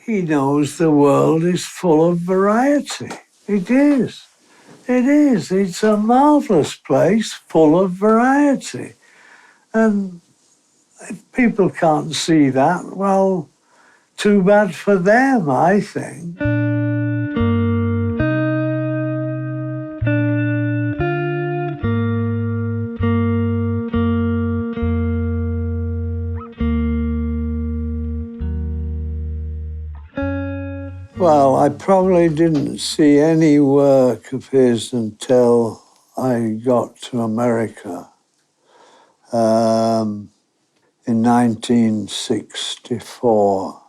he knows the world is full of variety. It is. It is. It's a marvellous place full of variety. And if people can't see that, well, too bad for them, I think. Well, I probably didn't see any work of his until I got to America in 1964.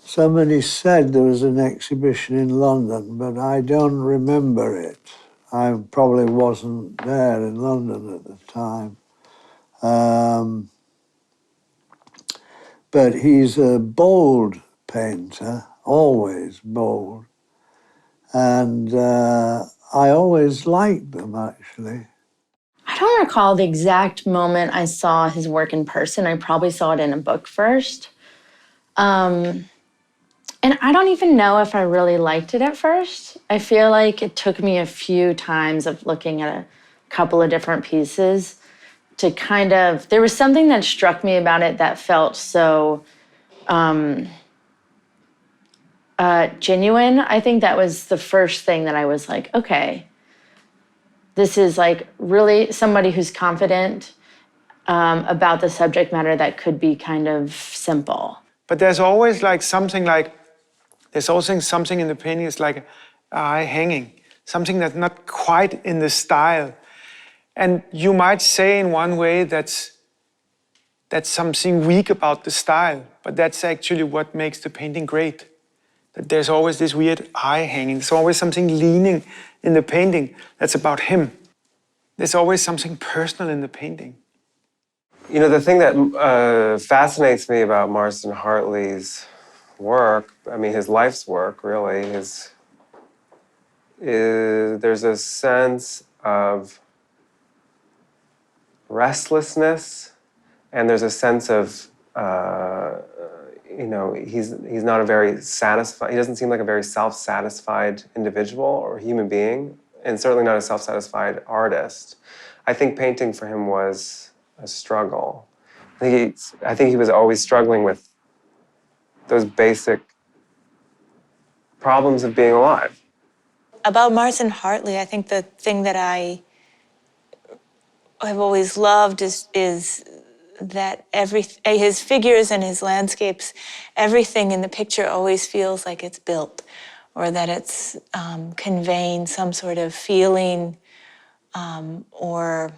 Somebody said there was an exhibition in London, but I don't remember it. I probably wasn't there in London at the time. But he's a bold painter, always bold. And I always liked them, actually. I don't recall the exact moment I saw his work in person. I probably saw it in a book first. And I don't even know if I really liked it at first. I feel like it took me a few times of looking at a couple of different pieces to kind of, there was something that struck me about it that felt so genuine. I think that was the first thing that I was like, okay, this is like really somebody who's confident about the subject matter that could be kind of simple. But there's always there's also something in the painting, it's like eye hanging, something that's not quite in the style. And you might say in one way that's something weak about the style, but that's actually what makes the painting great. That there's always this weird eye hanging, there's always something leaning in the painting that's about him. There's always something personal in the painting. You know, the thing that fascinates me about Marsden Hartley's work, I mean, his life's work, really, is there's a sense of restlessness, and there's a sense of, you know, he's not a very satisfied, he doesn't seem like a very self-satisfied individual or human being, and certainly not a self-satisfied artist. I think painting for him was a struggle. I think he was always struggling with those basic problems of being alive. About Marsden Hartley, I think the thing that I've always loved is that his figures and his landscapes, everything in the picture always feels like it's built, or that it's conveying some sort of feeling or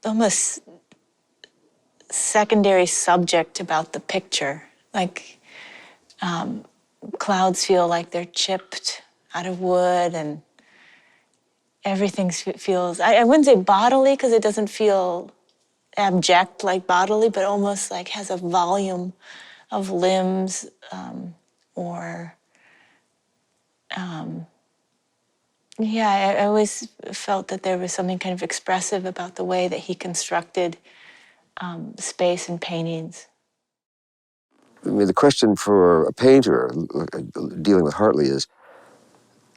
almost secondary subject about the picture. Like clouds feel like they're chipped out of wood, and everything feels, I wouldn't say bodily because it doesn't feel abject like bodily, but almost like has a volume of limbs I always felt that there was something kind of expressive about the way that he constructed space and paintings. I mean, the question for a painter dealing with Hartley is,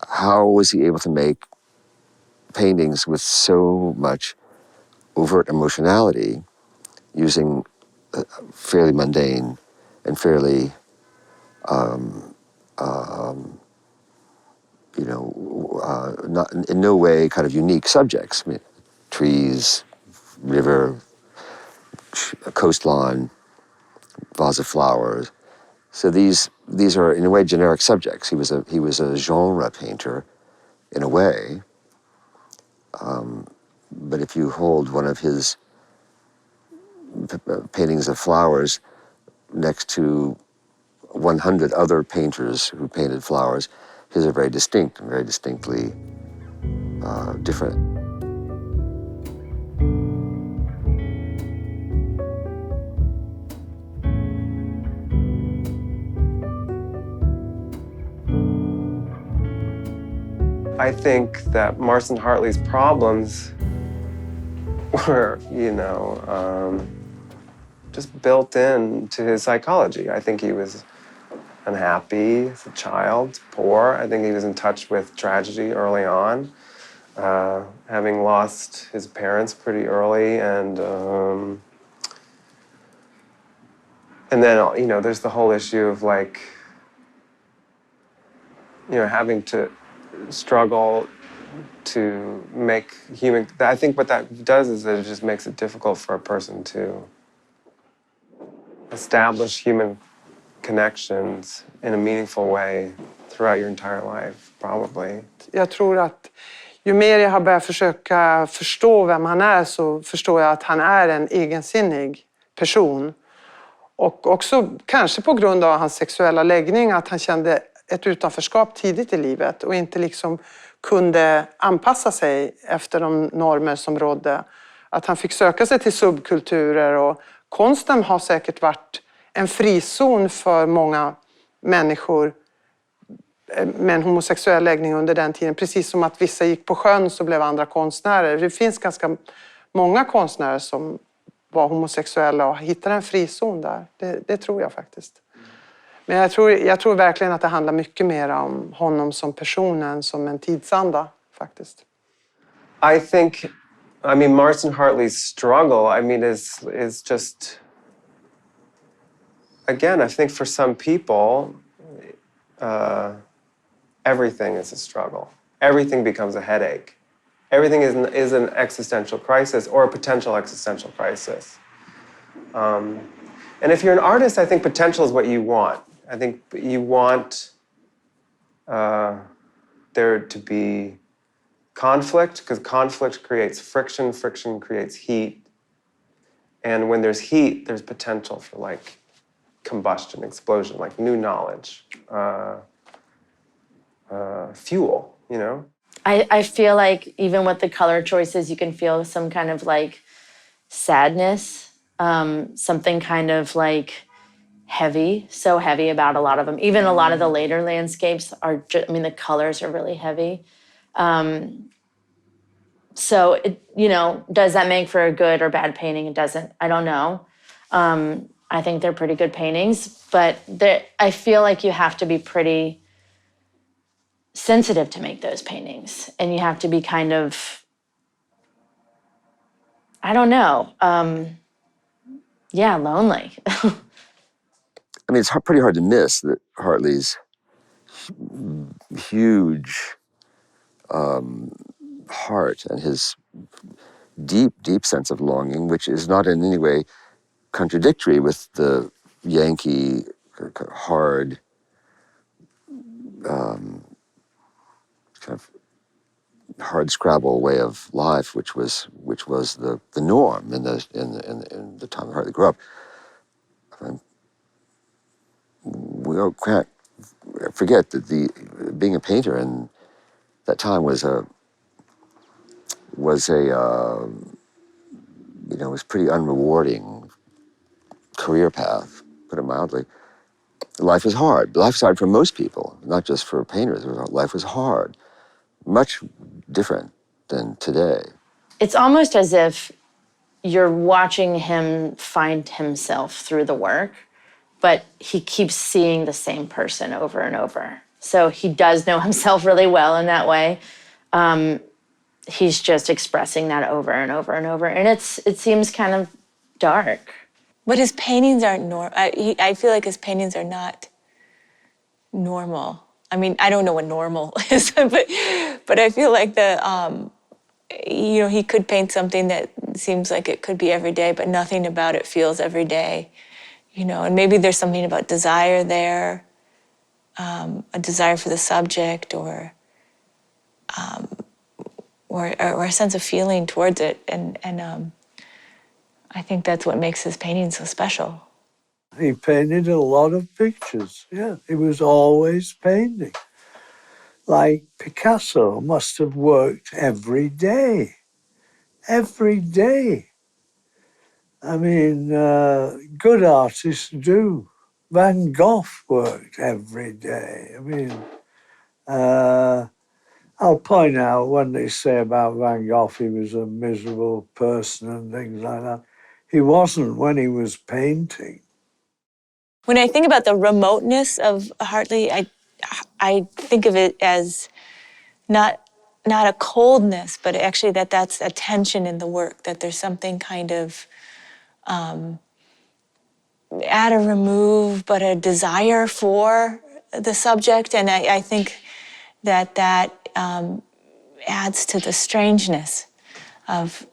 how was he able to make paintings with so much overt emotionality using fairly mundane and fairly, not in no way kind of unique subjects. I mean, trees, river, coastline, vase of flowers. So these are in a way generic subjects. He was a genre painter in a way. But if you hold one of his paintings of flowers next to 100 other painters who painted flowers, his are very distinct and very distinctly different. I think that Marsden Hartley's problems were, just built into his psychology. I think he was unhappy as a child, poor. I think he was in touch with tragedy early on, having lost his parents pretty early, and then there's the whole issue of like having to struggle to make human. I think what that does is that it just makes it difficult for a person to establish human connections in a meaningful way throughout your entire life, probably. Jag tror att ju mer jag har börjat försöka förstå vem han är så förstår jag att han är en egensinnig person. Och också kanske på grund av hans sexuella läggning att han kände ett utanförskap tidigt i livet och inte liksom kunde anpassa sig efter de normer som rådde. Att han fick söka sig till subkulturer, och konsten har säkert varit en frizon för många människor med en homosexuell läggning under den tiden. Precis som att vissa gick på sjön så blev andra konstnärer. Det finns ganska många konstnärer som var homosexuella och hittade en frizon där. Det tror jag faktiskt. Men jag tror verkligen att det handlar mycket mer om honom som person än som en tidsanda faktiskt. I mean, Marsden Hartley's struggle, is just, again, I think for some people, everything is a struggle. Everything becomes a headache. Everything is an existential crisis or a potential existential crisis. And if you're an artist, I think potential is what you want. I think you want there to be conflict, because conflict creates friction, friction creates heat. And when there's heat, there's potential for like combustion, explosion, like new knowledge, fuel, I feel like even with the color choices, you can feel some kind of like sadness, something kind of like heavy, so heavy about a lot of them. Even a lot of the later landscapes are just, the colors are really heavy. So, does that make for a good or bad painting? It doesn't. I don't know. I think they're pretty good paintings, but I feel like you have to be pretty sensitive to make those paintings. And you have to be kind of, I don't know, lonely. It's pretty hard to miss that Hartley's huge heart and his deep, deep sense of longing, which is not in any way contradictory with the Yankee, hard, kind of hard scrabble way of life, which was the norm in the time Hartley grew up. We can't forget that being a painter in that time was pretty unrewarding career path, put it mildly. Life was hard. Life was hard for most people, not just for painters. Life was hard, much different than today. It's almost as if you're watching him find himself through the work, but he keeps seeing the same person over and over. So he does know himself really well in that way. He's just expressing that over and over and over. And it seems kind of dark. But his paintings aren't normal. I feel like his paintings are not normal. I don't know what normal is, but I feel like he could paint something that seems like it could be every day, but nothing about it feels every day, and maybe there's something about desire there, a desire for the subject or a sense of feeling towards it. And I think that's what makes his painting so special. He painted a lot of pictures, yeah. He was always painting. Like Picasso must have worked every day. Every day. Good artists do. Van Gogh worked every day. I'll point out when they say about Van Gogh he was a miserable person and things like that. He wasn't when he was painting. When I think about the remoteness of Hartley, I think of it as not a coldness, but actually that's a tension in the work, that there's something kind of at a remove, but a desire for the subject. And I think that adds to the strangeness of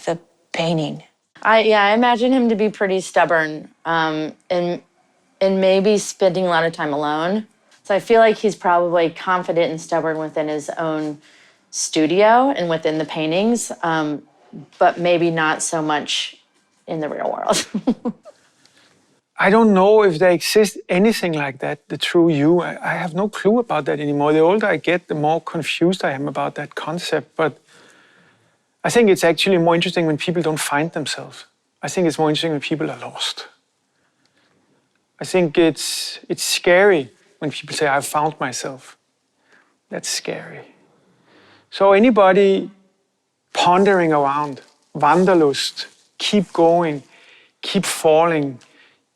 the painting. I imagine him to be pretty stubborn, and maybe spending a lot of time alone. So I feel like he's probably confident and stubborn within his own studio and within the paintings, but maybe not so much in the real world. I don't know if there exists anything like that, the true you. I have no clue about that anymore. The older I get, the more confused I am about that concept. But I think it's actually more interesting when people don't find themselves. I think it's more interesting when people are lost. I think it's scary when people say, I've found myself. That's scary. So anybody pondering around, wanderlust, keep going, keep falling,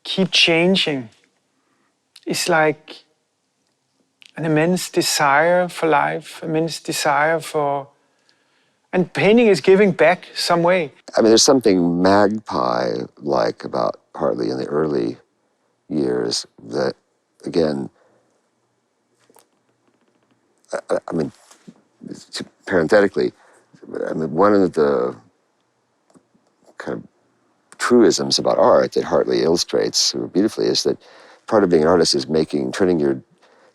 keep changing, it's like an immense desire for life, immense desire for... And painting is giving back some way. I mean, there's something magpie-like about Hartley in the early years that, again, I mean, parenthetically, I mean, one of the kind of truisms about art that Hartley illustrates beautifully is that part of being an artist is turning your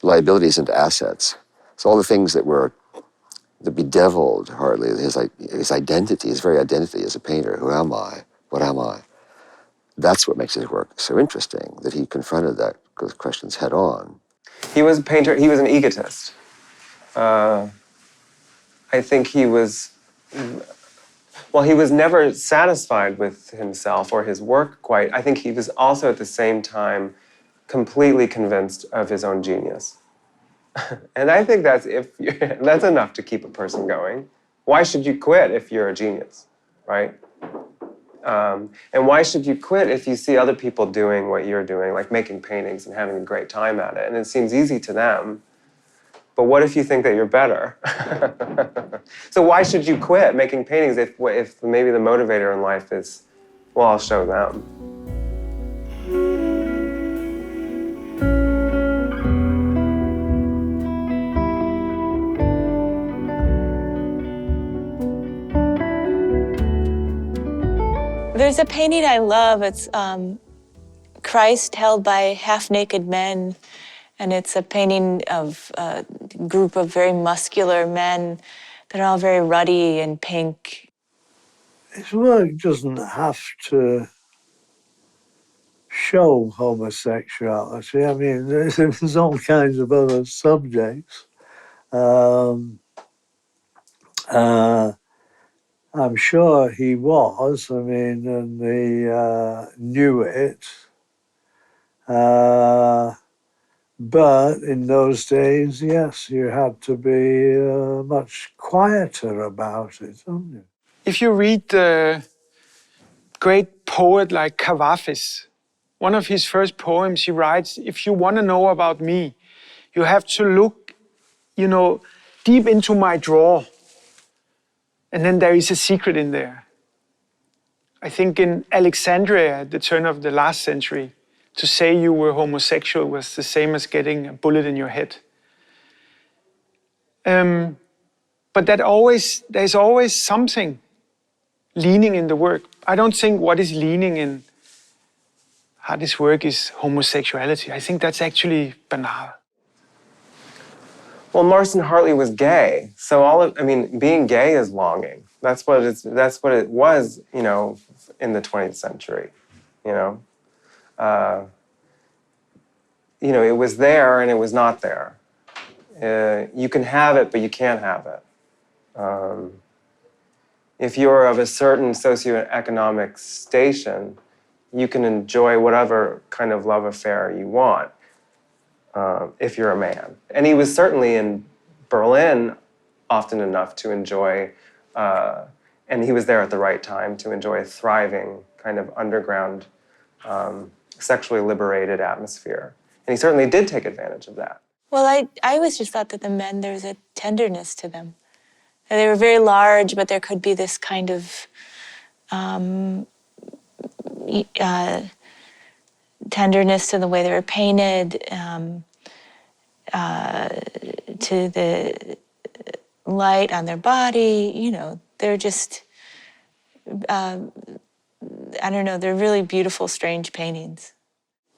liabilities into assets. So all the things that bedeviled Hartley, his identity, his very identity as a painter, who am I, what am I? That's what makes his work so interesting, that he confronted those questions head on. He was a painter, he was an egotist. I think he was never satisfied with himself or his work quite. I think he was also at the same time completely convinced of his own genius. And I think that's enough to keep a person going. Why should you quit if you're a genius, right? And why should you quit if you see other people doing what you're doing, like making paintings and having a great time at it? And it seems easy to them. But what if you think that you're better? So why should you quit making paintings if maybe the motivator in life is, well, I'll show them? There's a painting I love. It's Christ held by half-naked men. And it's a painting of a group of very muscular men that are all very ruddy and pink. His work doesn't have to show homosexuality. I mean, there's all kinds of other subjects. I'm sure he was, I mean, and he knew it. But in those days, yes, you had to be much quieter about it, don't you? If you read the great poet like Cavafis, one of his first poems, he writes, if you want to know about me, you have to look, deep into my drawer. And then there is a secret in there. I think in Alexandria at the turn of the last century, to say you were homosexual was the same as getting a bullet in your head. But there's always something leaning in the work. I don't think what is leaning in Hartley's work is homosexuality. I think that's actually banal. Well, Marsden Hartley was gay, so being gay is longing. That's what it was, in the 20th century, it was there and it was not there. You can have it, but you can't have it. If you're of a certain socioeconomic station, you can enjoy whatever kind of love affair you want. If you're a man. And he was certainly in Berlin often enough to enjoy, and he was there at the right time to enjoy a thriving kind of underground, sexually liberated atmosphere. And he certainly did take advantage of that. Well, I always just thought that the men, there was a tenderness to them. They were very large, but there could be this kind of tenderness to the way they were painted, to the light on their body. You know, they're just, I don't know, they're really beautiful, strange paintings.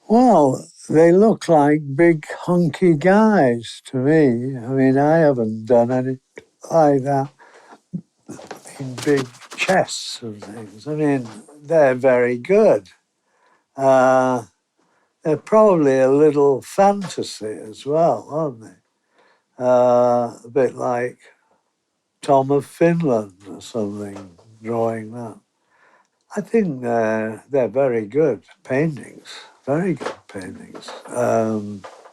Well, they look like big hunky guys to me. I mean, I haven't done any like that in big chests and things. I mean, they're very good. They're probably a little fantasy as well, aren't they? A bit like Tom of Finland or something, drawing that. I think they're very good paintings, very good paintings.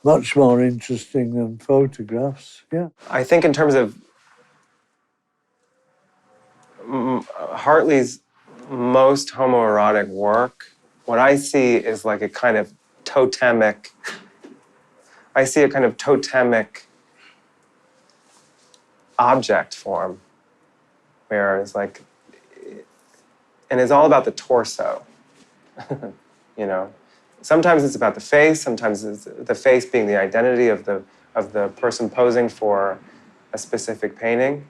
Much more interesting than photographs, yeah. I think in terms of Hartley's most homoerotic work, what I see is like a kind of totemic, object form, where it's like, and it's all about the torso, you know. Sometimes it's about the face, sometimes it's the face being the identity of the person posing for a specific painting.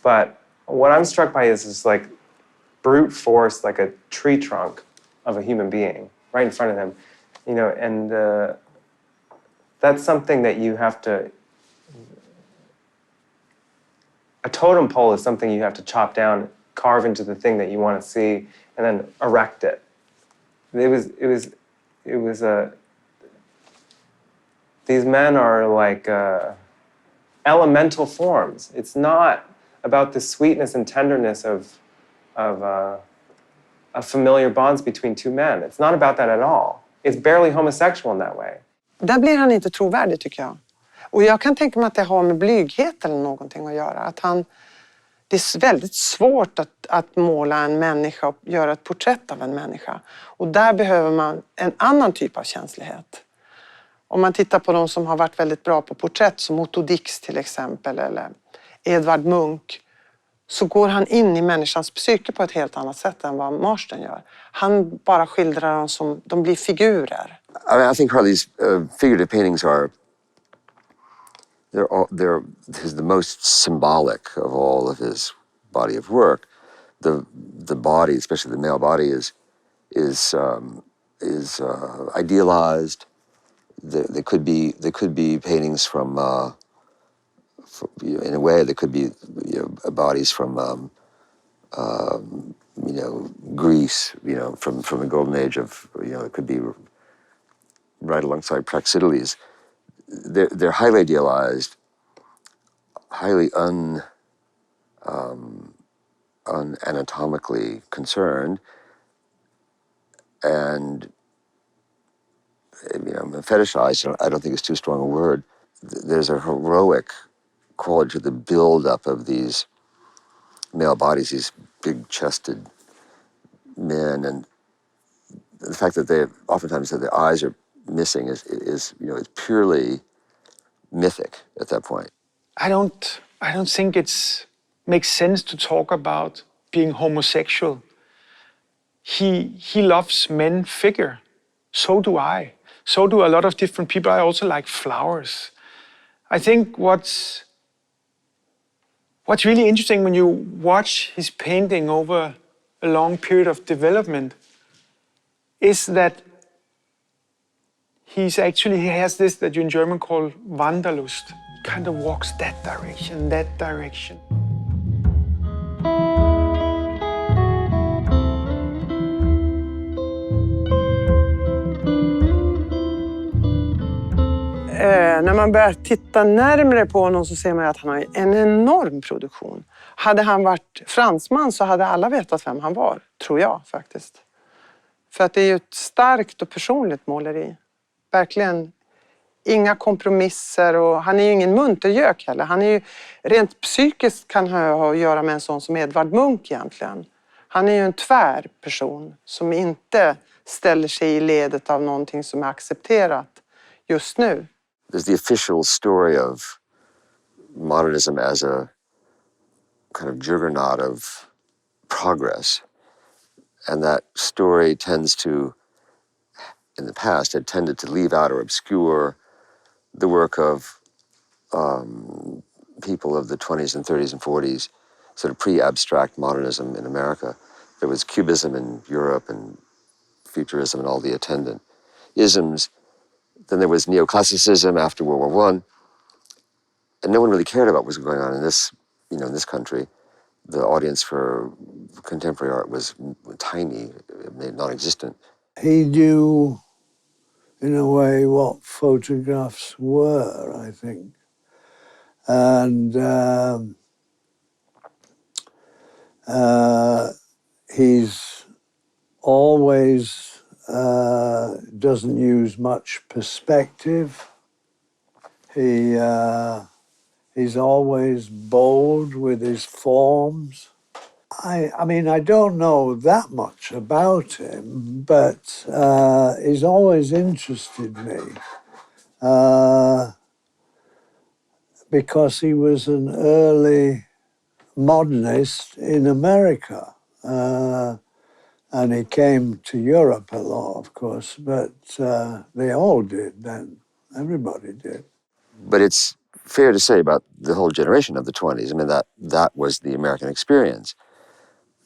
But what I'm struck by is like brute force, like a tree trunk of a human being right in front of him, you know, and that's something that you have to, a totem pole is something you have to chop down, carve into the thing that you want to see, and then erect it. These men are like elemental forms. It's not about the sweetness and tenderness of familiar bonds between two men. It's not about that at all. It's barely homosexual in that way. Där blir han inte trovärdig tycker jag. Och jag kan tänka mig att det har med blyghet eller någonting att göra. Att det är väldigt svårt att måla en människa och göra ett porträtt av en människa. Och där behöver man en annan typ av känslighet. Om man tittar på de som har varit väldigt bra på porträtt, som Otto Dix till exempel, eller Edvard Munch, så går han in i människans psyke på ett helt annat sätt än vad Marsden gör. Han bara skildrar dem som, de blir figurer. I think Hartley's figurative paintings are, they're the most symbolic of all of his body of work. The body, especially the male body, is idealized. There could be paintings from in a way, there could be bodies from Greece, from the golden age of it could be right alongside Praxiteles. They're highly idealized, highly unanatomically concerned, and fetishized. I don't think it's too strong a word. There's a heroic quality to the build-up of these male bodies, these big-chested men, and the fact that oftentimes their eyes are missing is purely mythic at that point. I don't think makes sense to talk about being homosexual. He loves men figure. So do I. So do a lot of different people. I also like flowers. I think what's really interesting when you watch his painting over a long period of development is that he has this that you in German call Wanderlust. He kind of walks that direction, that direction. När man börjar titta närmare på honom så ser man att han har en enorm produktion. Hade han varit fransman så hade alla vetat vem han var, tror jag faktiskt. För att det är ju ett starkt och personligt måleri. Verkligen inga kompromisser, och han är ju ingen muntergök heller. Han är ju, rent psykiskt kan han ha att göra med en sån som Edvard Munch egentligen. Han är ju en tvär person som inte ställer sig i ledet av någonting som är accepterat just nu. There's the official story of modernism as a kind of juggernaut of progress. And that story tends to, in the past, had tended to leave out or obscure the work of people of the 20s and 30s and 40s, sort of pre-abstract modernism in America. There was Cubism in Europe and Futurism and all the attendant isms. Then there was neoclassicism after World War I. And no one really cared about what was going on in this, in this country. The audience for contemporary art was tiny, non-existent. He knew, in a way, what photographs were, I think. And he's always doesn't use much perspective. He's always bold with his forms. I mean, I don't know that much about him, but he's always interested me because he was an early modernist in America. And he came to Europe a lot, of course, but they all did then. Everybody did. But it's fair to say about the whole generation of the 20s, I mean, that was the American experience.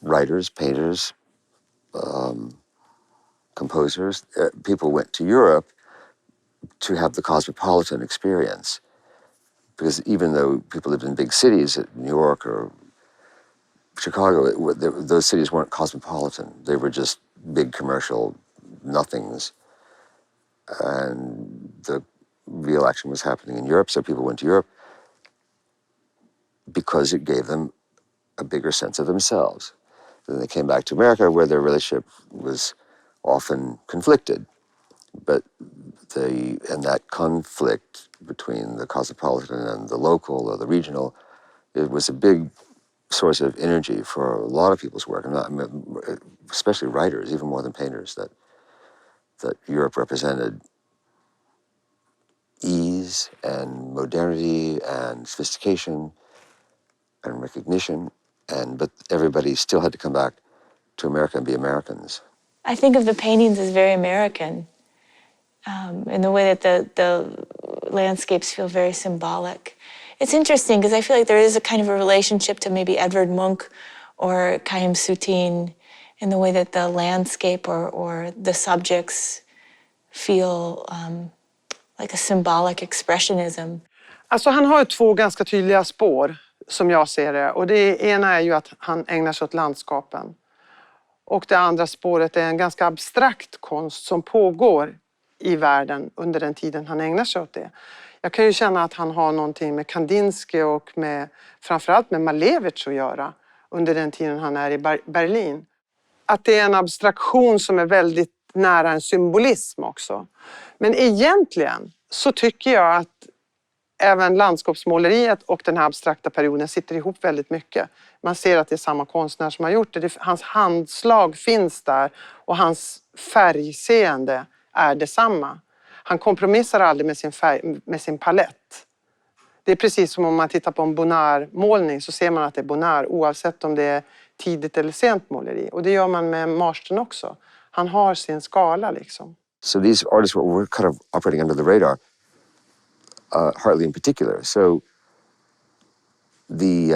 Writers, painters, composers, people went to Europe to have the cosmopolitan experience. Because even though people lived in big cities, New York or Chicago, those cities weren't cosmopolitan. They were just big commercial nothings. And the real action was happening in Europe, so people went to Europe because it gave them a bigger sense of themselves. Then they came back to America, where their relationship was often conflicted. But that conflict between the cosmopolitan and the local or the regional, it was a big source of energy for a lot of people's work, and especially writers, even more than painters, that Europe represented ease and modernity and sophistication and recognition, but everybody still had to come back to America and be Americans. I think of the paintings as very American, in the way that the landscapes feel very symbolic. It's interesting because I feel like there is a kind of a relationship to maybe Edvard Munch or Chaim Soutine in the way that the landscape or the subjects feel like a symbolic expressionism. Alltså han har ju två ganska tydliga spår som jag ser det. Och det ena är ju att han ägnar sig åt landskapen. Och det andra spåret är en ganska abstrakt konst som pågår i världen under den tiden han ägnar sig åt det. Jag kan ju känna att han har någonting med Kandinsky och framförallt med Malevich att göra under den tiden han är i Berlin. Att det är en abstraktion som är väldigt nära en symbolism också. Men egentligen så tycker jag att även landskapsmåleriet och den här abstrakta perioden sitter ihop väldigt mycket. Man ser att det är samma konstnär som har gjort det. Hans handslag finns där och hans färgseende är detsamma. Han kompromissar aldrig med sin palett. Det är precis som om man tittar på en Bonnard-målning så ser man att det är Bonnard oavsett om det är tidigt eller sent måleri. Och det gör man med Marsden också. Han har sin skala liksom. So these artists were kind of operating under the radar, Hartley in particular. So the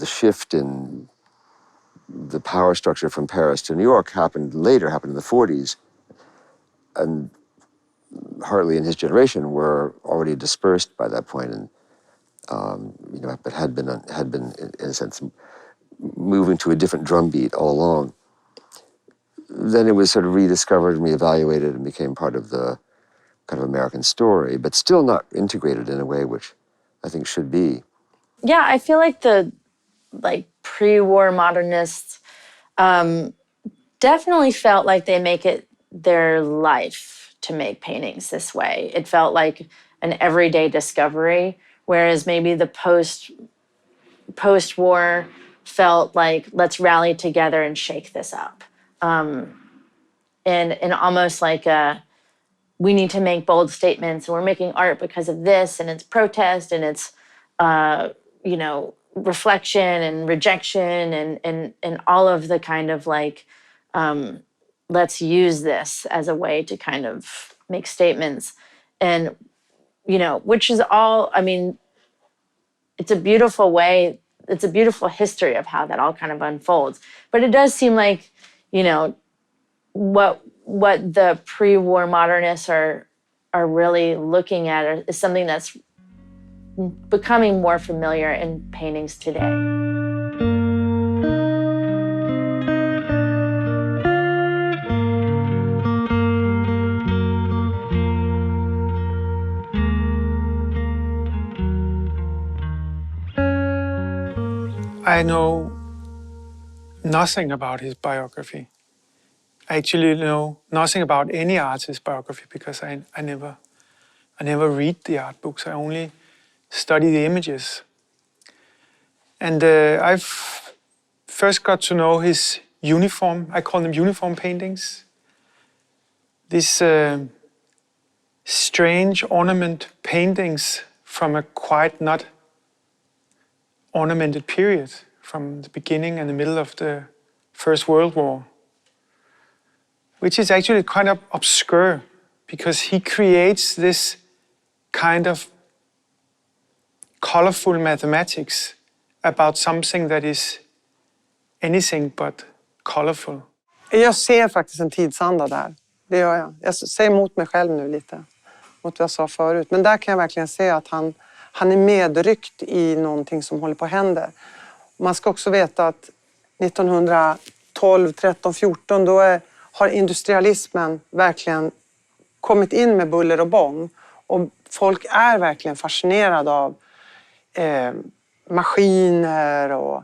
shift in the power structure from Paris to New York happened in the 40s. And Hartley and his generation were already dispersed by that point, and but had been in a sense moving to a different drumbeat all along. Then it was sort of rediscovered and reevaluated and became part of the kind of American story, but still not integrated in a way which I think should be. Yeah, I feel like the pre-war modernists definitely felt like they make it their life to make paintings this way. It felt like an everyday discovery, whereas maybe the post-war felt like, let's rally together and shake this up. And almost like we need to make bold statements, and we're making art because of this, and it's protest, and it's, reflection and rejection, and all of the kind of like, let's use this as a way to kind of make statements. And, which is all, I mean, it's a beautiful way, it's a beautiful history of how that all kind of unfolds. But it does seem like, what the pre-war modernists are really looking at is something that's becoming more familiar in paintings today. I know nothing about his biography. I actually know nothing about any artist's biography because I never read the art books. I only study the images. And I've first got to know his uniform. I call them uniform paintings. These strange ornament paintings from a quite not ornamented period, from the beginning and the middle of the First World War, which is actually kind of obscure because he creates this kind of colorful mathematics about something that is anything but colorful. Jag ser faktiskt en tidsanda där. Det gör jag. Jag säger emot mig själv nu lite. Mot vad jag sa förut. Men där kan jag verkligen se att han är medryckt i någonting som håller på att hända. Man ska också veta att 1912, 13, 14 då har industrialismen verkligen kommit in med buller och bång. Och folk är verkligen fascinerade av maskiner och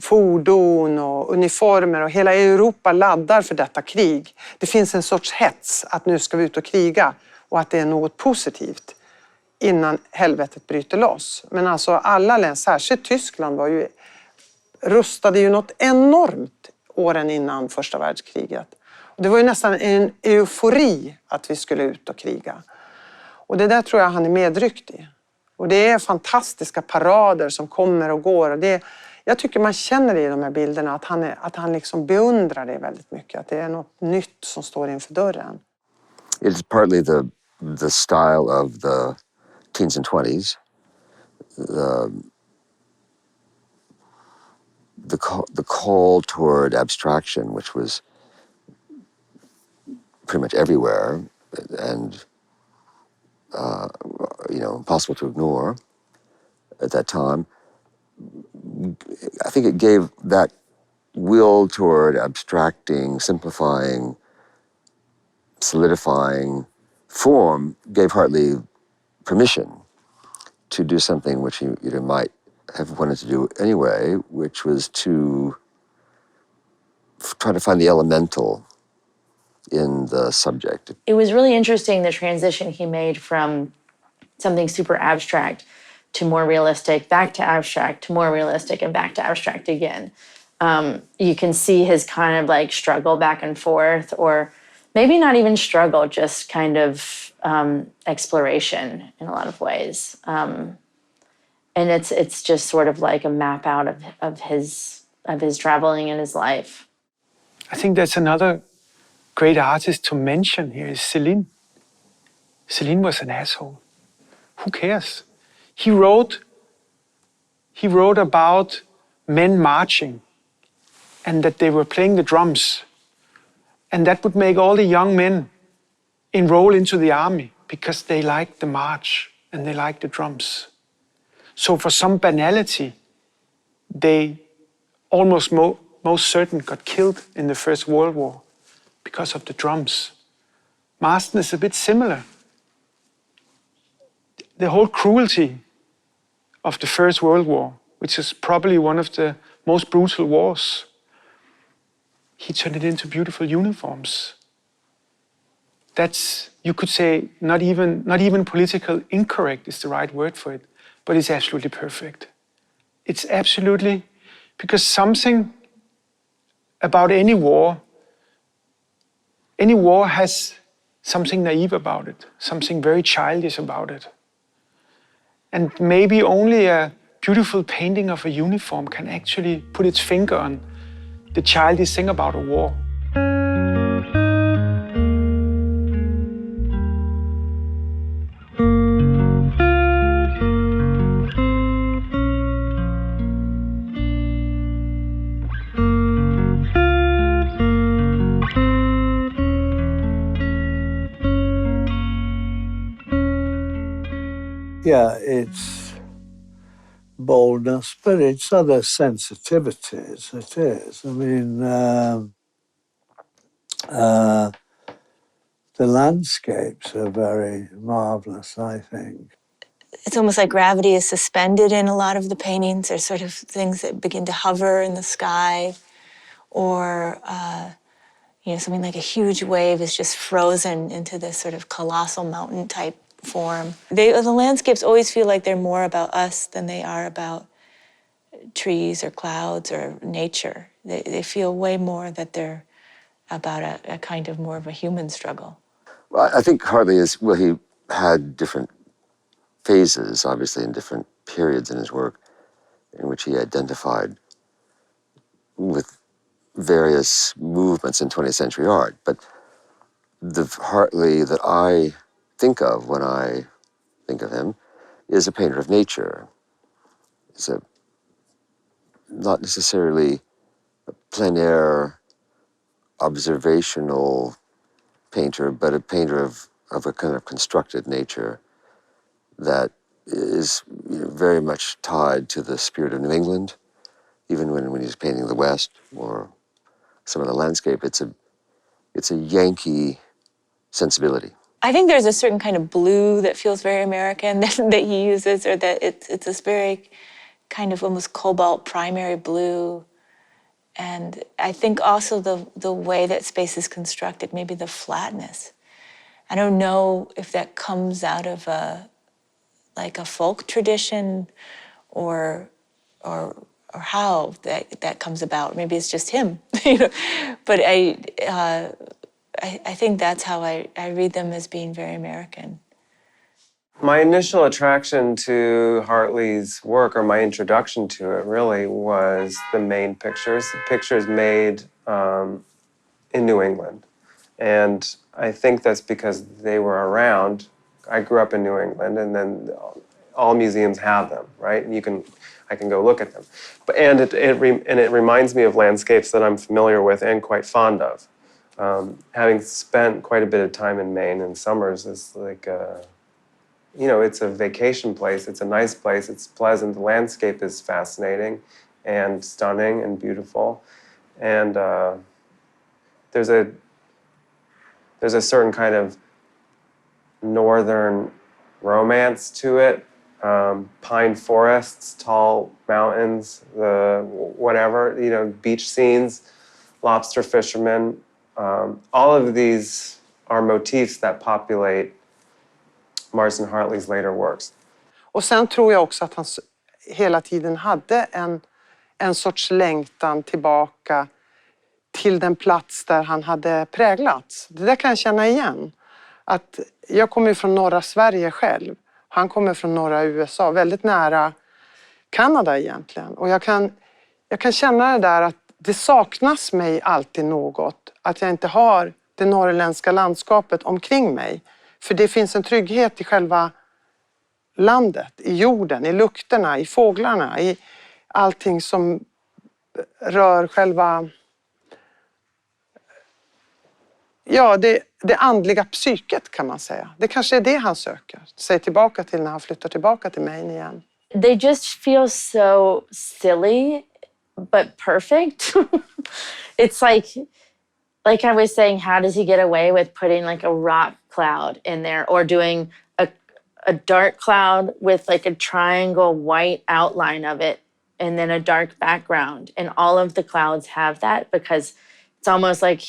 fordon och uniformer, och hela Europa laddar för detta krig. Det finns en sorts hets att nu ska vi ut och kriga och att det är något positivt innan helvetet bryter loss. Men alltså alla länder, särskilt Tyskland, rustade ju något enormt åren innan första världskriget. Och det var ju nästan en eufori att vi skulle ut och kriga. Och det där tror jag han är medryckt i. Och det är fantastiska parader som kommer och går. Och jag tycker man känner i de här bilderna att han liksom beundrar det väldigt mycket. Att det är något nytt som står inför dörren. It's partly the style of the teens and 20s, the call toward abstraction, which was pretty much everywhere and impossible to ignore at that time. I think it gave that will toward abstracting, simplifying, solidifying form, gave Hartley permission to do something which he might have wanted to do anyway, which was to try to find the elemental in the subject. It was really interesting, the transition he made from something super abstract to more realistic, back to abstract, to more realistic, and back to abstract again. You can see his kind of like struggle back and forth, or maybe not even struggle, just kind of exploration in a lot of ways. And it's just sort of like a map out of his traveling in his life. I think that's another great artist to mention here is Céline. Céline was an asshole. Who cares? He wrote about men marching and that they were playing the drums. And that would make all the young men enroll into the army because they liked the march and they liked the drums. So for some banality, they almost most certain got killed in the First World War because of the drums. Marsden is a bit similar. The whole cruelty of the First World War, which is probably one of the most brutal wars, he turned it into beautiful uniforms. That's, you could say, not even political incorrect is the right word for it, but it's absolutely perfect. It's absolutely Because something about any war has something naive about it, something very childish about it. And maybe only a beautiful painting of a uniform can actually put its finger on the childish thing about a war. Yeah, it's boldness, but it's other sensitivities. It is. I mean, the landscapes are very marvelous, I think. It's almost like gravity is suspended in a lot of the paintings. There's sort of things that begin to hover in the sky, or something like a huge wave is just frozen into this sort of colossal mountain type form. The landscapes always feel like they're more about us than they are about trees or clouds or nature. They feel way more that they're about a kind of more of a human struggle. Well, I think Hartley he had different phases, obviously, in different periods in his work, in which he identified with various movements in 20th century art. But the Hartley that I think of when I think of him is a painter of nature. He's not necessarily a plein air observational painter, but a painter of a kind of constructed nature that is very much tied to the spirit of New England. Even when he's painting the West or some of the landscape, it's a Yankee sensibility. I think there's a certain kind of blue that feels very American that he uses, or that it's this very kind of almost cobalt primary blue. And I think also the way that space is constructed, maybe the flatness. I don't know if that comes out of a folk tradition or how that comes about. Maybe it's just him, But I think that's how I read them, as being very American. My initial attraction to Hartley's work, or my introduction to it, really was the main pictures made in New England. And I think that's because they were around. I grew up in New England, and then all museums have them, right? And I can go look at them. And it reminds me of landscapes that I'm familiar with and quite fond of. Having spent quite a bit of time in Maine in summers, is like it's a vacation place. It's a nice place. It's pleasant. The landscape is fascinating and stunning and beautiful. And there's a certain kind of northern romance to it. Pine forests, tall mountains, beach scenes, lobster fishermen. All of these are motifs that populate Marsden Hartley's later works. Och sen tror jag också att han hela tiden hade en sorts längtan tillbaka till den plats där han hade präglats. Det där kan jag känna igen. Att jag kommer från norra Sverige själv. Han kommer från norra USA, väldigt nära Kanada egentligen. Och jag kan känna det där att det saknas mig alltid något. Att jag inte har det norrländska landskapet omkring mig. För det finns en trygghet i själva landet, i jorden, i lukterna, i fåglarna, i allting som rör själva det andliga psyket, kan man säga. Det kanske är det han söker sig tillbaka till när han flyttar tillbaka till Maine igen. They just feel so silly but perfect. It's like I was saying, how does he get away with putting like a rock cloud in there, or doing a dark cloud with like a triangle white outline of it and then a dark background? And all of the clouds have that, because it's almost like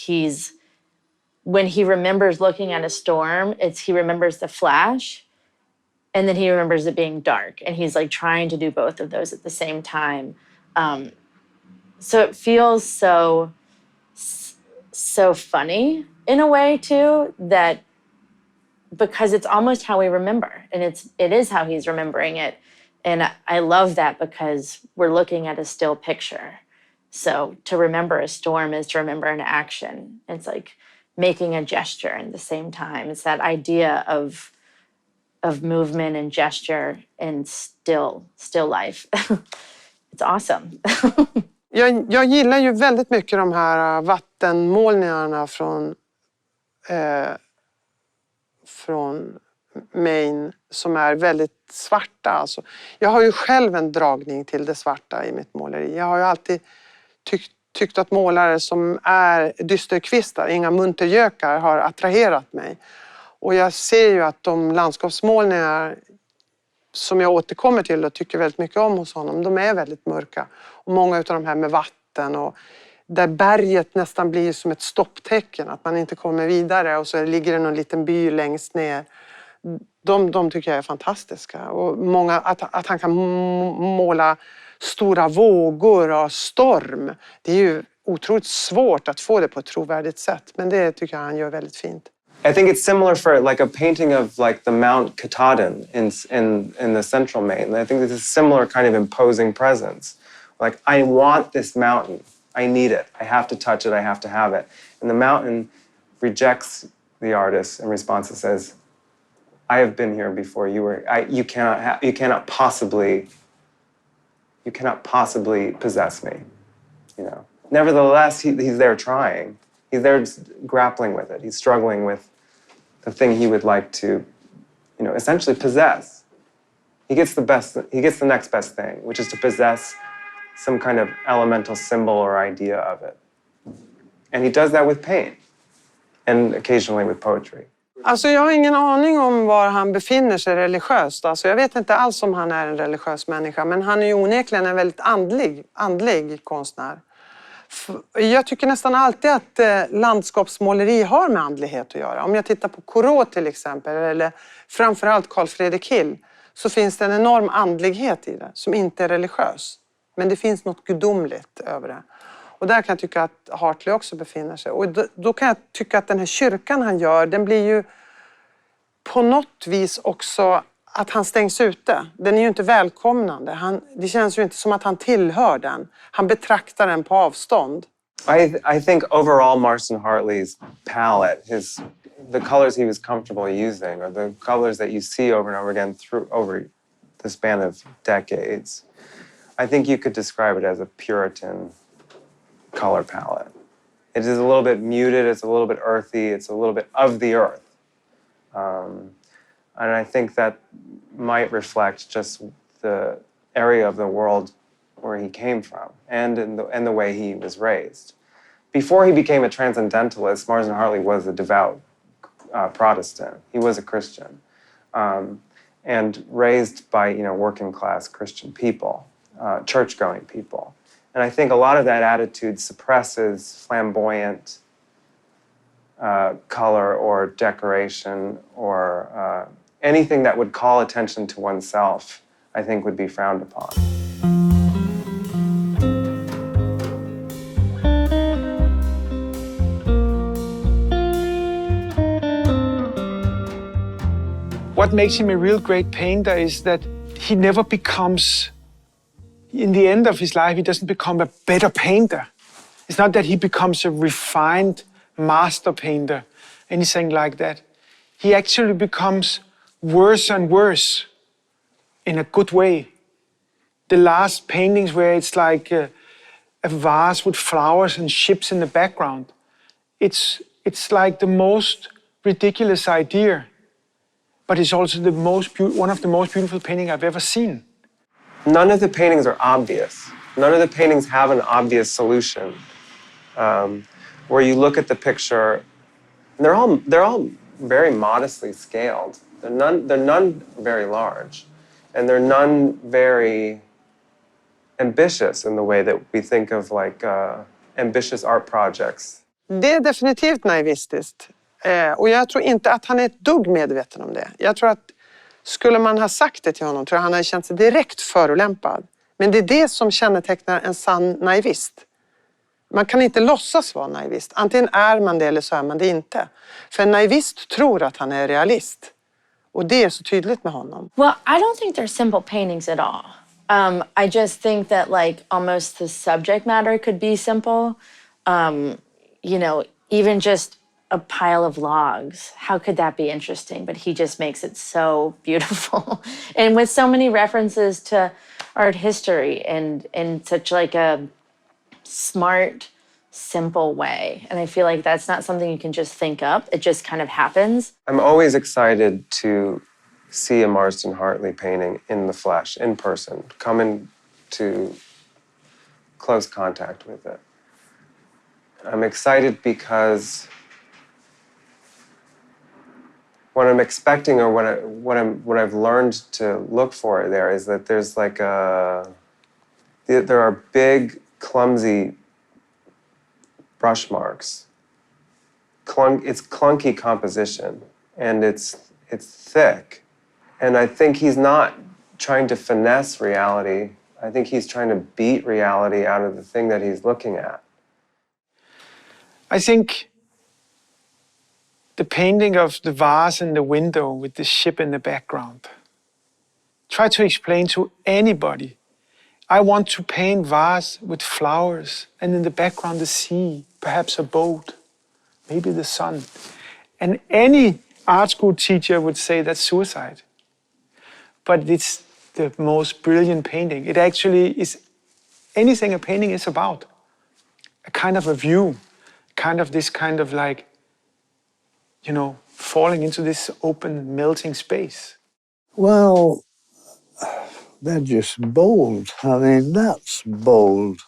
when he remembers looking at a storm, he remembers the flash, and then he remembers it being dark. And he's like trying to do both of those at the same time. So it feels so funny in a way too, that because it's almost how we remember, and it is how he's remembering it. And I love that because we're looking at a still picture. So to remember a storm is to remember an action. It's like making a gesture at the same time. It's that idea of movement and gesture and still life. It's awesome. Jag gillar ju väldigt mycket de här vattenmålningarna från Maine som är väldigt svarta. Alltså, jag har ju själv en dragning till det svarta i mitt måleri. Jag har ju alltid tyckt att målare som är dysterkvistar, inga muntergökar, har attraherat mig. Och jag ser ju att de landskapsmålningar som jag återkommer till och tycker väldigt mycket om hos honom, de är väldigt mörka. Och många av de här med vatten och där berget nästan blir som ett stopptecken, att man inte kommer vidare och så ligger det någon liten by längst ner. De tycker jag är fantastiska. Och många, att han kan måla stora vågor och storm, det är ju otroligt svårt att få det på ett trovärdigt sätt. Men det tycker jag han gör väldigt fint. I think it's similar for like a painting of like the Mount Katahdin in the central Maine. I think it's a similar kind of imposing presence. Like, I want this mountain. I need it. I have to touch it. I have to have it. And the mountain rejects the artist in response. It says, I have been here before. You cannot possibly possess me. You know. Nevertheless, he's there trying. He's there grappling with it. He's struggling with the thing he would like to, you know, essentially possess. He gets the next best thing, which is to possess some kind of elemental symbol or idea of it. And he does that with paint and occasionally with poetry. Alltså jag har ingen aning om var han befinner sig religiöst. Alltså jag vet inte alls om han är en religiös människa, men han är ju onekligen en väldigt andlig konstnär. Jag tycker nästan alltid att landskapsmåleri har med andlighet att göra. Om jag tittar på Corot till exempel, eller framförallt Carl Fredrik Hill, så finns det en enorm andlighet i det som inte är religiös. Men det finns något gudomligt över det. Och där kan jag tycka att Hartley också befinner sig. Och då kan jag tycka att den här kyrkan han gör, den blir ju på något vis också att han stängs ute. Den är ju inte välkomnande. Det känns ju inte som att han tillhör den. Han betraktar den på avstånd. I think overall Marsden Hartley's palette, the colors he was comfortable using, or the colors that you see over and over again over the span of decades, I think you could describe it as a Puritan color palette. It is a little bit muted, it's a little bit earthy, it's a little bit of the earth. And I think that might reflect just the area of the world where he came from and the way he was raised. Before he became a transcendentalist, Marsden Hartley was a devout Protestant. He was a Christian and raised by, you know, working class Christian people, church-going people. And I think a lot of that attitude suppresses flamboyant color or decoration or anything that would call attention to oneself, I think would be frowned upon. What makes him a real great painter is that he never becomes, in the end of his life, he doesn't become a better painter. It's not that he becomes a refined master painter, anything like that. He actually becomes worse and worse in a good way. The last paintings where it's like a vase with flowers and ships in the background, it's like the most ridiculous idea, but it's also one of the most beautiful paintings I've ever seen. None of the paintings are obvious. None of the paintings have an obvious solution. Where you look at the picture, and they're all very modestly scaled. They're none very large, and they're none very ambitious in the way that we think of like ambitious art projects. Det är definitivt naivistiskt. Och jag tror inte att han är ett dugg medveten om det. Jag tror att skulle man ha sagt det till honom tror jag han hade känt sig direkt förolämpad. Men det är det som kännetecknar en sann naivist. Man kan inte låtsas vara naivist. Antingen är man det eller så är man det inte. För en naivist tror att han är realist. Och det är så tydligt med honom. Well, I don't think they're simple paintings at all. I just think that like almost the subject matter could be simple. You know, even just a pile of logs. How could that be interesting? But he just makes it so beautiful. And with so many references to art history and in such like a smart, simple way. And I feel like that's not something you can just think up. It just kind of happens. I'm always excited to see a Marsden Hartley painting in the flesh, in person, come into close contact with it. I'm excited because what I'm expecting, or what I've learned to look for there, is that there's like there are big, clumsy brush marks. It's clunky composition, and it's thick. And I think he's not trying to finesse reality. I think he's trying to beat reality out of the thing that he's looking at. I think the painting of the vase in the window with the ship in the background. Try to explain to anybody, I want to paint vase with flowers and in the background the sea, perhaps a boat, maybe the sun. And any art school teacher would say that's suicide. But it's the most brilliant painting. It actually is anything a painting is about. A kind of a view, kind of this kind of like, you know, falling into this open, melting space. Well, they're just bold. I mean, that's bold.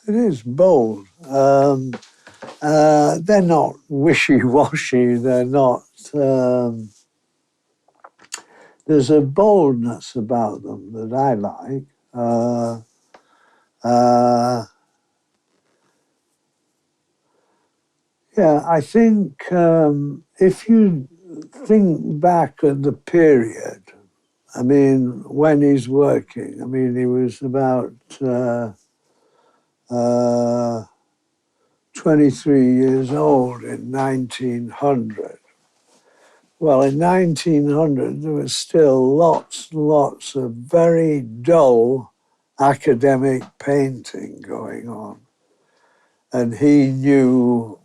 It is bold. They're not wishy-washy. They're not... there's a boldness about them that I like. Yeah, I think if you think back at the period, I mean, when he's working, I mean, he was about 23 years old in 1900. Well, in 1900, there was still lots and lots of very dull academic painting going on. And he knew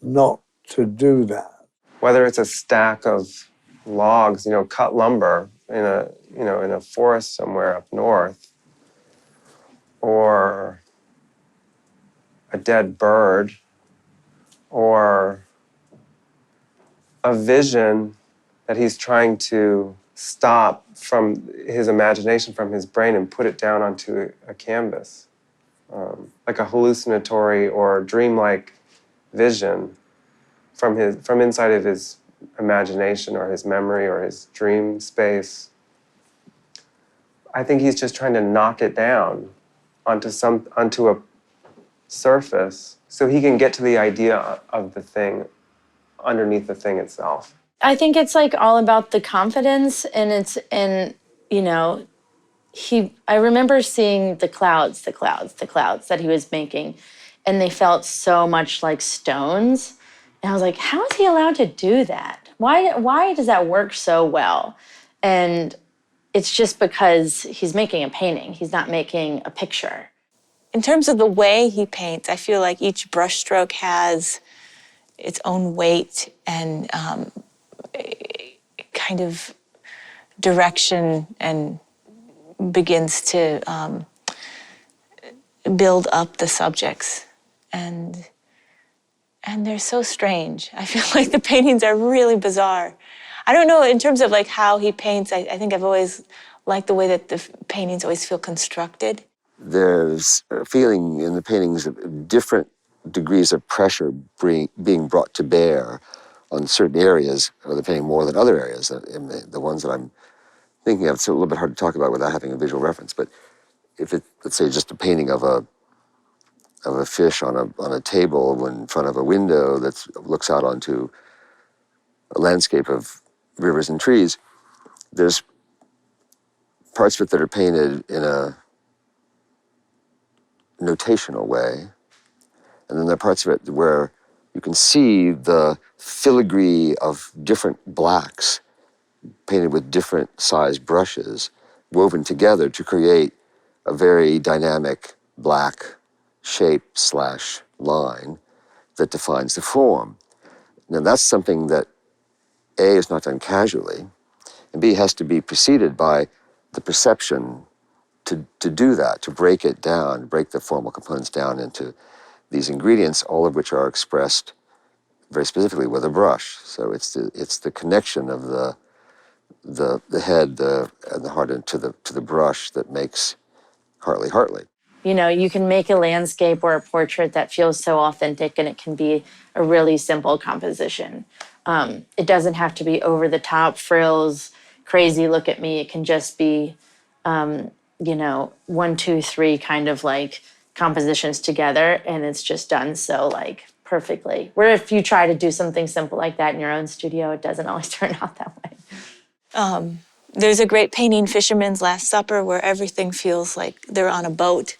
not to do that. Whether it's a stack of logs, you know, cut lumber in a forest somewhere up north, or a dead bird, or a vision that he's trying to stop from his imagination, from his brain, and put it down onto a canvas, like a hallucinatory or dreamlike vision from inside of his imagination or his memory or his dream space. I think he's just trying to knock it down onto a surface so he can get to the idea of the thing underneath the thing itself. I think it's like all about the confidence, and you know, I remember seeing the clouds that he was making, and they felt so much like stones. And I was like, how is he allowed to do that? Why does that work so well? And it's just because he's making a painting. He's not making a picture. In terms of the way he paints, I feel like each brushstroke has its own weight and kind of direction, and begins to build up the subjects. And they're so strange. I feel like the paintings are really bizarre. I don't know, in terms of like how he paints, I think I've always liked the way that the paintings always feel constructed. There's a feeling in the paintings of different degrees of pressure being brought to bear on certain areas of the painting more than other areas. The ones that I'm thinking of, it's a little bit hard to talk about without having a visual reference, but if it, let's say, just a painting of a fish on a table in front of a window that looks out onto a landscape of rivers and trees, there's parts of it that are painted in a notational way, And then there are parts of it where you can see the filigree of different blacks painted with different sized brushes woven together to create a very dynamic black shape / line that defines the form. Now that's something that A, is not done casually, and B, has to be preceded by the perception to do that, to break it down, break the formal components down into these ingredients, all of which are expressed very specifically with a brush. So it's the connection of the head and the heart into the brush that makes Hartley Hartley. You know, you can make a landscape or a portrait that feels so authentic, and it can be a really simple composition. It doesn't have to be over the top frills, crazy look at me. It can just be, 1, 2, 3 kind of like compositions together, and it's just done so like perfectly. Where if you try to do something simple like that in your own studio, it doesn't always turn out that way. There's a great painting, Fisherman's Last Supper, where everything feels like they're on a boat,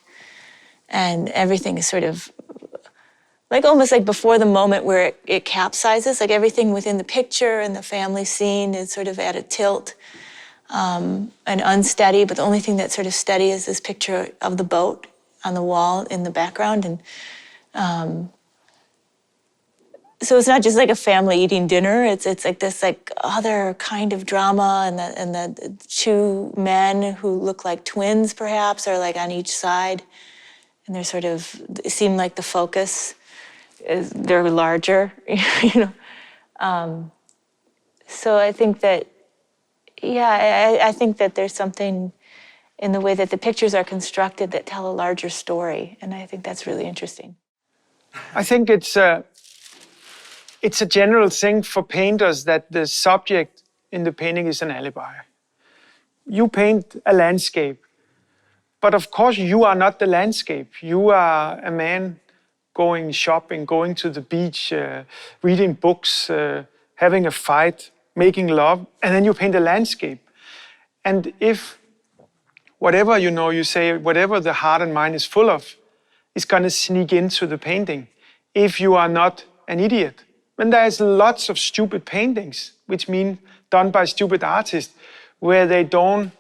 and everything is sort of like almost like before the moment where it capsizes, like everything within the picture and the family scene is sort of at a tilt and unsteady, but the only thing that's sort of steady is this picture of the boat on the wall in the background. And so it's not just like a family eating dinner, it's like this like other kind of drama, and the 2 men who look like twins perhaps are like on each side, and they're sort of, it seemed like the focus is, they're larger, So I think that, I think that there's something in the way that the pictures are constructed that tell a larger story, and I think that's really interesting. I think it's a general thing for painters that the subject in the painting is an alibi. You paint a landscape, but of course you are not the landscape. You are a man going shopping, going to the beach, reading books, having a fight, making love, and then you paint a landscape. And if whatever you say, whatever the heart and mind is full of, is going to sneak into the painting, if you are not an idiot. When there's lots of stupid paintings, which mean done by stupid artists, where they don't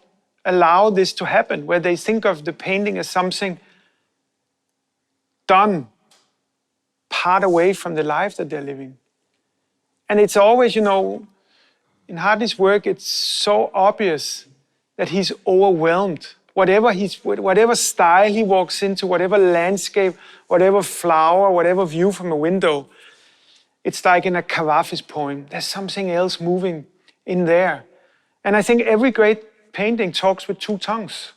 allow this to happen, where they think of the painting as something done part away from the life that they're living. And it's always, in Hartley's work, it's so obvious that he's overwhelmed. Whatever style he walks into, whatever landscape, whatever flower, whatever view from a window, it's like in a Kavafis poem. There's something else moving in there. And I think every great painting talks with 2 tongues.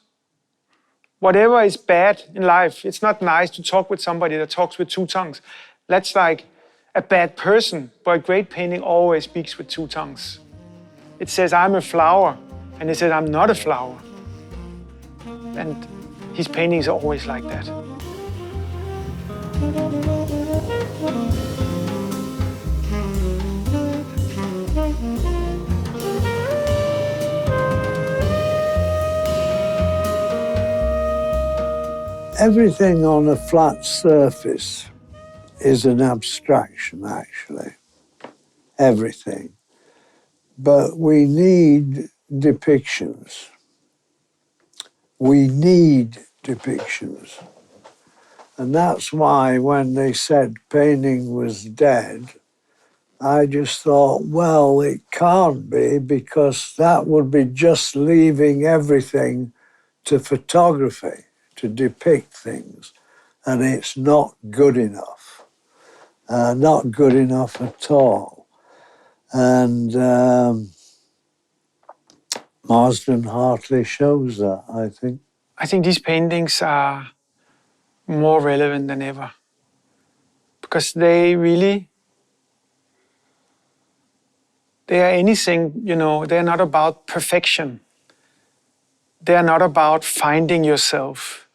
Whatever is bad in life, it's not nice to talk with somebody that talks with 2 tongues. That's like a bad person, but a great painting always speaks with 2 tongues. It says, I'm a flower, and it says, I'm not a flower. And his paintings are always like that. Everything on a flat surface is an abstraction, actually. Everything. But we need depictions. We need depictions. And that's why when they said painting was dead, I just thought, well, it can't be, because that would be just leaving everything to photography, to depict things. And it's not good enough. Not good enough at all. And Marsden Hartley shows that, I think. I think these paintings are more relevant than ever, because they are anything, they're not about perfection. They are not about finding yourself.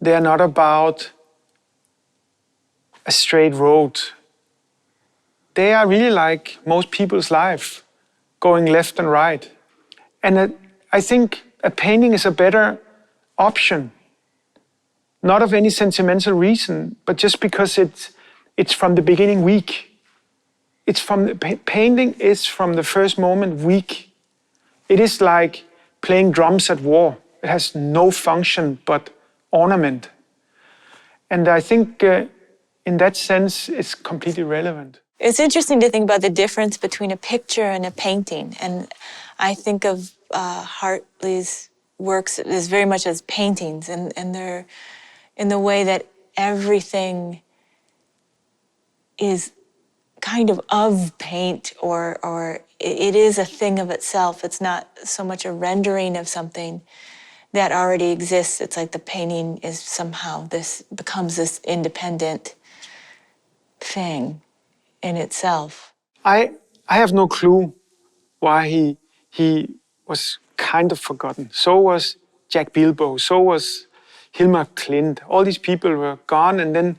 They are not about a straight road. They are really like most people's life, going left and right. And I think a painting is a better option not of any sentimental reason, but just because it's from the beginning weak. It's from the painting is from the first moment weak. It is like playing drums at war. It has no function but ornament. And I think in that sense, it's completely relevant. It's interesting to think about the difference between a picture and a painting. And I think of Hartley's works as very much as paintings, and they're in the way that everything is kind of paint, or it is a thing of itself. It's not so much a rendering of something that already exists. It's like the painting is somehow becomes this independent thing in itself. I have no clue why he was kind of forgotten. So was Jack Bilbo, so was Hilmar Klint. All these people were gone, and then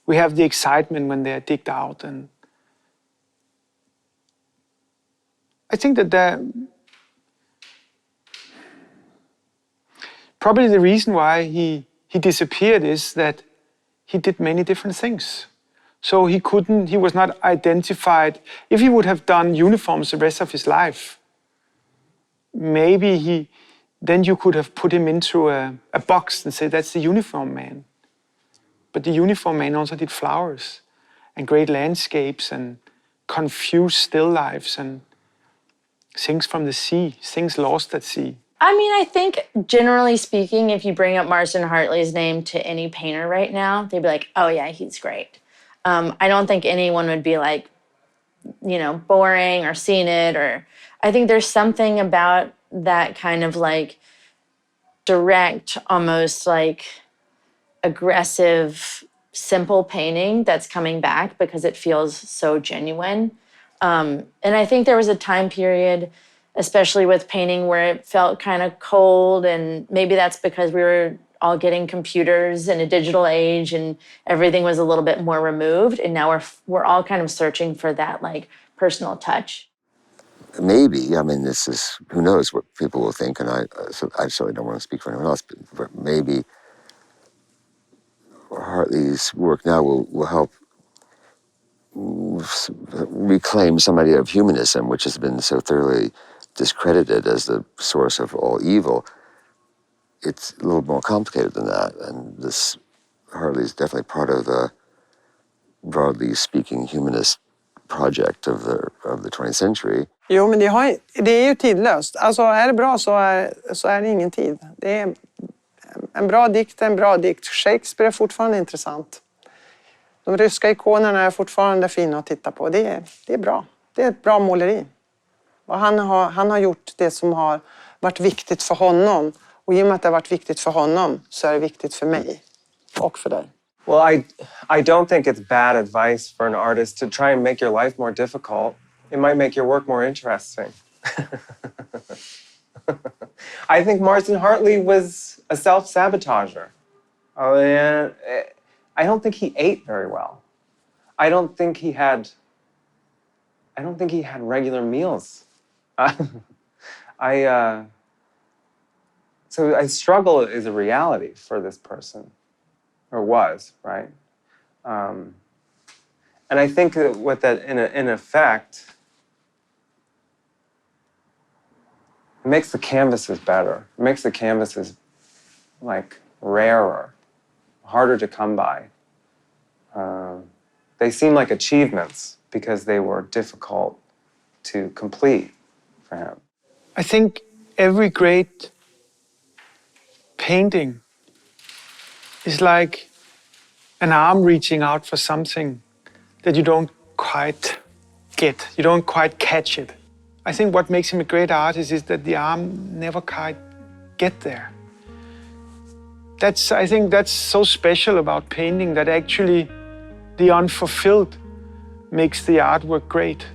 we have the excitement when they're digged out. And I think that probably the reason why he disappeared is that he did many different things. So he was not identified. If he would have done uniforms the rest of his life, maybe then you could have put him into a box and say, that's the uniform man. But the uniform man also did flowers and great landscapes and confused still lifes and things from the sea, things lost at sea. I mean, I think generally speaking, if you bring up Marsden Hartley's name to any painter right now, they'd be like, oh yeah, he's great. I don't think anyone would be like, boring or seen it, or I think there's something about that kind of like direct, almost like aggressive, simple painting that's coming back because it feels so genuine. And I think there was a time period, especially with painting, where it felt kind of cold, and maybe that's because we were all getting computers in a digital age and everything was a little bit more removed, and now we're all kind of searching for that like personal touch. Maybe, I mean, this is, who knows what people will think, and I certainly don't want to speak for anyone else, but maybe Hartley's work now will help reclaim some idea of humanism, which has been so thoroughly discredited as the source of all evil. It's a little more complicated than that, and this Hartley is definitely part of the, broadly speaking, humanist project of the 20th century. Jo, men det är ju tidlöst. Alltså, är det bra så är det ingen tid. Det är en bra dikt. Shakespeare är fortfarande intressant. De ryska ikonerna är fortfarande fina att titta på. Det är bra. Det är ett bra måleri. Och han har gjort det som har varit viktigt för honom. Och i och med att det har varit viktigt för honom så är det viktigt för mig och för dig. Well, I don't think it's bad advice for an artist to try and make your life more difficult. It might make your work more interesting. I think Marsden Hartley was a self-sabotager. I don't think he ate very well. I don't think he had regular meals. So struggle is a reality for this person, or was, right? And I think that what that, in effect, it makes the canvases better. It makes the canvases like rarer, harder to come by. They seem like achievements because they were difficult to complete for him. I think every great painting is like an arm reaching out for something that you don't quite get. You don't quite catch it. I think what makes him a great artist is that the arm never quite get there. I think that's so special about painting, that actually the unfulfilled makes the artwork great.